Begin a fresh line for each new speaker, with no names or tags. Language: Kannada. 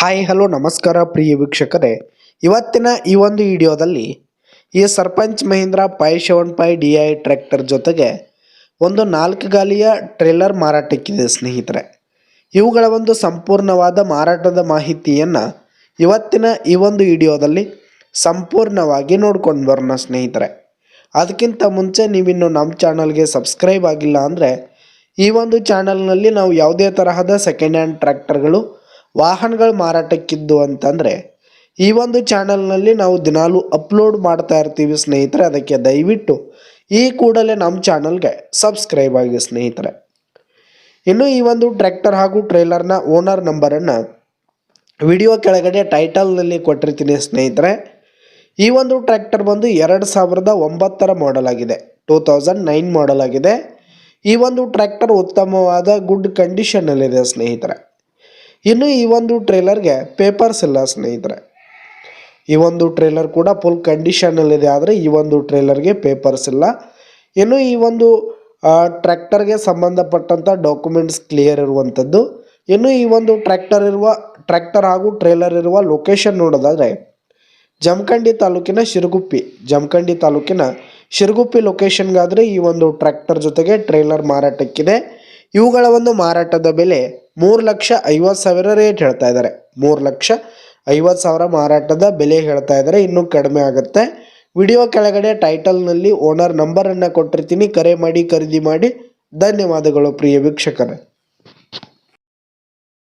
ಹಾಯ್ ಹಲೋ ನಮಸ್ಕಾರ ಪ್ರಿಯ ವೀಕ್ಷಕರೇ, ಇವತ್ತಿನ ಈ ಒಂದು ವಿಡಿಯೋದಲ್ಲಿ ಈ ಸರ್ಪಂಚ್ ಮಹೀಂದ್ರ 575 DI ಟ್ರ್ಯಾಕ್ಟರ್ ಜೊತೆಗೆ ಒಂದು 4 ಗಾಲಿಯ ಟ್ರೇಲರ್ ಮಾರಾಟಕ್ಕಿದೆ ಸ್ನೇಹಿತರೆ. ಇವುಗಳ ಒಂದು ಸಂಪೂರ್ಣವಾದ ಮಾರಾಟದ ಮಾಹಿತಿಯನ್ನು ಇವತ್ತಿನ ಈ ಒಂದು ವಿಡಿಯೋದಲ್ಲಿ ಸಂಪೂರ್ಣವಾಗಿ ನೋಡ್ಕೊಂಡು ಬರೋಣ ಸ್ನೇಹಿತರೆ. ಅದಕ್ಕಿಂತ ಮುಂಚೆ ನೀವಿನ್ನು ನಮ್ಮ ಚಾನಲ್ಗೆ ಸಬ್ಸ್ಕ್ರೈಬ್ ಆಗಿಲ್ಲ ಅಂದರೆ ಈ ಒಂದು ಚಾನಲ್ನಲ್ಲಿ ನಾವು ಯಾವುದೇ ತರಹದ ಸೆಕೆಂಡ್ ಹ್ಯಾಂಡ್ ಟ್ರ್ಯಾಕ್ಟರ್ಗಳು ವಾಹನಗಳು ಮಾರಾಟಕ್ಕಿದ್ದು ಅಂತಂದರೆ ಈ ಒಂದು ಚಾನಲ್ನಲ್ಲಿ ನಾವು ದಿನಾಲೂ ಅಪ್ಲೋಡ್ ಮಾಡ್ತಾ ಇರ್ತೀವಿ ಸ್ನೇಹಿತರೆ. ಅದಕ್ಕೆ ದಯವಿಟ್ಟು ಈ ಕೂಡಲೇ ನಮ್ಮ ಚಾನಲ್ಗೆ ಸಬ್ಸ್ಕ್ರೈಬ್ ಆಗಿ ಸ್ನೇಹಿತರೆ. ಇನ್ನು ಈ ಒಂದು ಟ್ರ್ಯಾಕ್ಟರ್ ಹಾಗೂ ಟ್ರೇಲರ್ನ ಓನರ್ ನಂಬರನ್ನು ವಿಡಿಯೋ ಕೆಳಗಡೆ ಟೈಟಲ್ನಲ್ಲಿ ಕೊಟ್ಟಿರ್ತೀನಿ ಸ್ನೇಹಿತರೆ. ಈ ಒಂದು ಟ್ರ್ಯಾಕ್ಟರ್ ಬಂದು 2009 ಮಾಡೆಲ್ ಆಗಿದೆ, 2009 ಮಾಡೆಲ್ ಆಗಿದೆ. ಈ ಒಂದು ಟ್ರ್ಯಾಕ್ಟರ್ ಉತ್ತಮವಾದ ಗುಡ್ ಕಂಡೀಷನ್ನಲ್ಲಿದೆ ಸ್ನೇಹಿತರೆ. ಇನ್ನು ಈ ಒಂದು ಟ್ರೇಲರ್ಗೆ ಪೇಪರ್ಸ್ ಇಲ್ಲ ಸ್ನೇಹಿತರೆ. ಈ ಒಂದು ಟ್ರೇಲರ್ ಕೂಡ ಫುಲ್ ಕಂಡೀಷನಲ್ಲಿದೆ, ಆದರೆ ಈ ಒಂದು ಟ್ರೇಲರ್ಗೆ ಪೇಪರ್ಸ್ ಇಲ್ಲ. ಇನ್ನು ಈ ಒಂದು ಟ್ರ್ಯಾಕ್ಟರ್ಗೆ ಸಂಬಂಧಪಟ್ಟಂಥ ಡಾಕ್ಯುಮೆಂಟ್ಸ್ ಕ್ಲಿಯರ್ ಇರುವಂಥದ್ದು. ಇನ್ನು ಈ ಒಂದು ಟ್ರ್ಯಾಕ್ಟರ್ ಹಾಗೂ ಟ್ರೇಲರ್ ಇರುವ ಲೊಕೇಶನ್ ನೋಡೋದಾದರೆ ಜಮಖಂಡಿ ತಾಲೂಕಿನ ಶಿರಗುಪ್ಪಿ ಲೊಕೇಶನ್ಗಾದರೆ ಈ ಒಂದು ಟ್ರ್ಯಾಕ್ಟರ್ ಜೊತೆಗೆ ಟ್ರೇಲರ್ ಮಾರಾಟಕ್ಕಿದೆ. ಇವುಗಳ ಒಂದು ಮಾರಾಟದ ಬೆಲೆ 3,50,000 ರೇಟ್ ಹೇಳ್ತಾ ಇದ್ದಾರೆ. 3,50,000 ಮಾರಾಟದ ಬೆಲೆ ಹೇಳ್ತಾ ಇದ್ದಾರೆ. ಇನ್ನೂ ಕಡಿಮೆ ಆಗುತ್ತೆ. ವಿಡಿಯೋ ಕೆಳಗಡೆ ಟೈಟಲ್ನಲ್ಲಿ ಓನರ್ ನಂಬರನ್ನು ಕೊಟ್ಟಿರ್ತೀನಿ, ಕರೆ ಮಾಡಿ ಖರೀದಿ ಮಾಡಿ. ಧನ್ಯವಾದಗಳು ಪ್ರಿಯ ವೀಕ್ಷಕರೇ.